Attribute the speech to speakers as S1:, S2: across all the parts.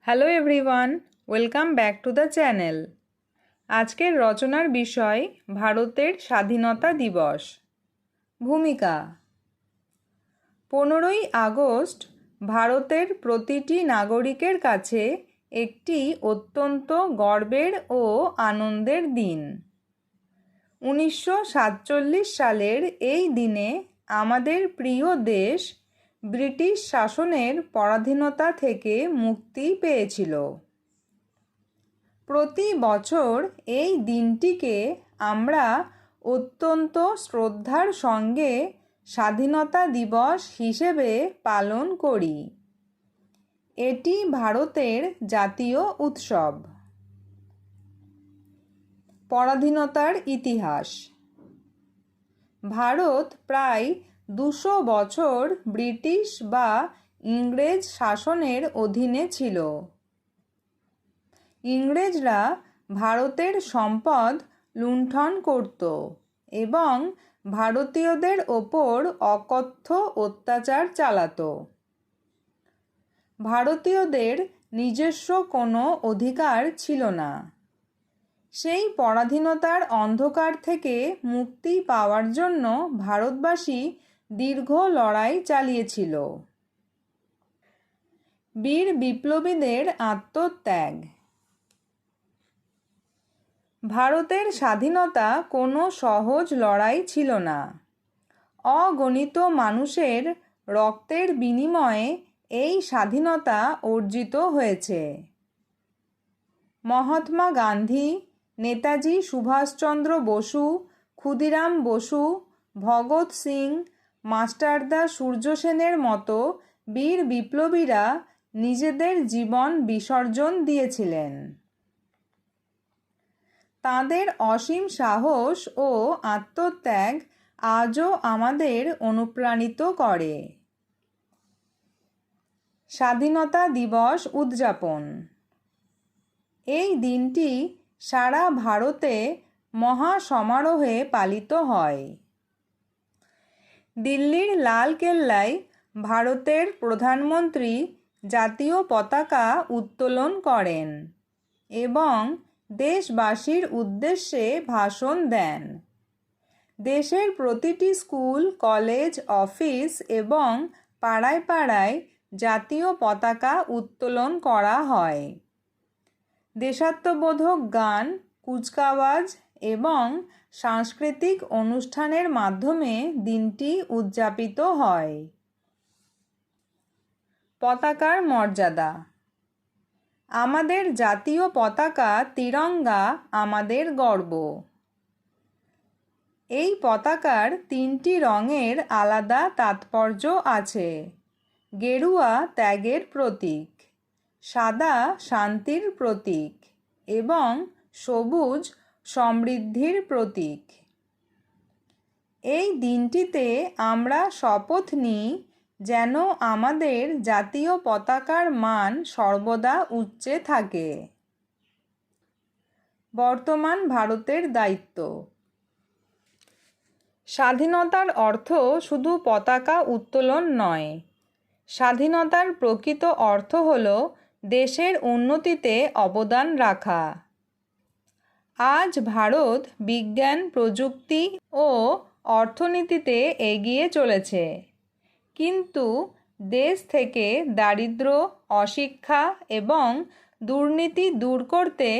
S1: Hello everyone, welcome back to the channel. আজকের রচনার বিষয় ভারতের স্বাধীনতা দিবস। ভূমিকা। 15ই আগস্ট ভারতের প্রতিটি নাগরিকের কাছে একটি অত্যন্ত গর্বের ও আনন্দের দিন। 1947 সালের এই দিনে আমাদের প্রিয় দেশ ব্রিটিশ শাসনের পরাধীনতা থেকে মুক্তি পেয়েছিল। প্রতি বছর এই দিনটিকে আমরা অত্যন্ত শ্রদ্ধার সঙ্গে স্বাধীনতা দিবস হিসেবে পালন করি। এটি ভারতের জাতীয় উৎসব। পরাধীনতার ইতিহাস। ভারত প্রায় 200 বছর ব্রিটিশ বা ইংরেজ শাসনের অধীনে ছিল। ইংরেজরা ভারতের সম্পদ লুণ্ঠন করত এবং ভারতীয়দের ওপর অকথ্য অত্যাচার চালাত। ভারতীয়দের নিজস্ব কোনো অধিকার ছিল না। সেই পরাধীনতার অন্ধকার থেকে মুক্তি পাওয়ার জন্য ভারতবাসী দীর্ঘ লড়াই চালিয়েছিল। বীর বিপ্লবীদের আত্মত্যাগ। ভারতের স্বাধীনতা কোনো সহজ লড়াই ছিল না। অগণিত মানুষের রক্তের বিনিময়ে এই স্বাধীনতা অর্জিত হয়েছে। মহাত্মা গান্ধী, নেতাজি সুভাষচন্দ্র বসু, ক্ষুদিরাম বসু, ভগৎ সিং, মাস্টারদা সূর্য সেনের মতো বীর বিপ্লবীরা নিজেদের জীবন বিসর্জন দিয়েছিলেন। তাঁদের অসীম সাহস ও আত্মত্যাগ আজও আমাদের অনুপ্রাণিত করে। স্বাধীনতা দিবস উদযাপন। এই দিনটি সারা ভারতে মহা সমারোহে পালিত হয়। দিল্লির লাল কেল্লায় ভারতের প্রধানমন্ত্রী জাতীয় পতাকা উত্তোলন করেন এবং দেশবাসীর উদ্দেশ্যে ভাষণ দেন। দেশের প্রতিটি স্কুল, কলেজ, অফিস এবং পাড়ায় পাড়ায় জাতীয় পতাকা উত্তোলন করা হয়। দেশাত্মবোধক গান, কুচকাওয়াজ এবং সাংস্কৃতিক অনুষ্ঠানের মাধ্যমে দিনটি উদযাপিত হয়। পতাকার মর্যাদা। আমাদের জাতীয় পতাকা তিরঙ্গা আমাদের গর্ব। এই পতাকার 3টি রঙের আলাদা তাৎপর্য আছে। গেরুয়া ত্যাগের প্রতীক, সাদা শান্তির প্রতীক এবং সবুজ সমৃদ্ধির প্রতীক। এই দিনটিতে আমরা শপথ নিই যেন আমাদের জাতীয় পতাকার মান সর্বদা উচ্চে থাকে। বর্তমান ভারতের দায়িত্ব। স্বাধীনতার অর্থ শুধু পতাকা উত্তোলন নয়। স্বাধীনতার প্রকৃত অর্থ হল দেশের উন্নতিতে অবদান রাখা। আজ ভারত বিজ্ঞান, প্রযুক্তি ও অর্থনীতিতে এগিয়ে চলেছে, কিন্তু দেশ থেকে দারিদ্র্য, অশিক্ষা এবং দুর্নীতি দূর করতে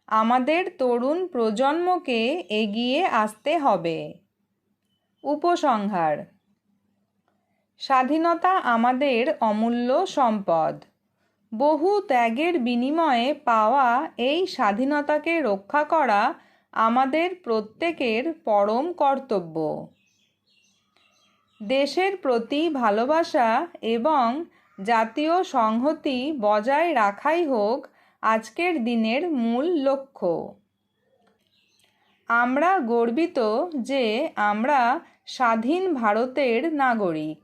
S1: আমাদের তরুণ প্রজন্মকে এগিয়ে আসতে হবে। উপসংহার। স্বাধীনতা আমাদের অমূল্য সম্পদ। বহু ত্যাগের বিনিময়ে পাওয়া এই স্বাধীনতাকে রক্ষা করা আমাদের প্রত্যেকের পরম কর্তব্য। দেশের প্রতি ভালোবাসা এবং জাতীয় সংহতি বজায় রাখাই হোক আজকের দিনের মূল লক্ষ্য। আমরা গর্বিত যে আমরা স্বাধীন ভারতের নাগরিক।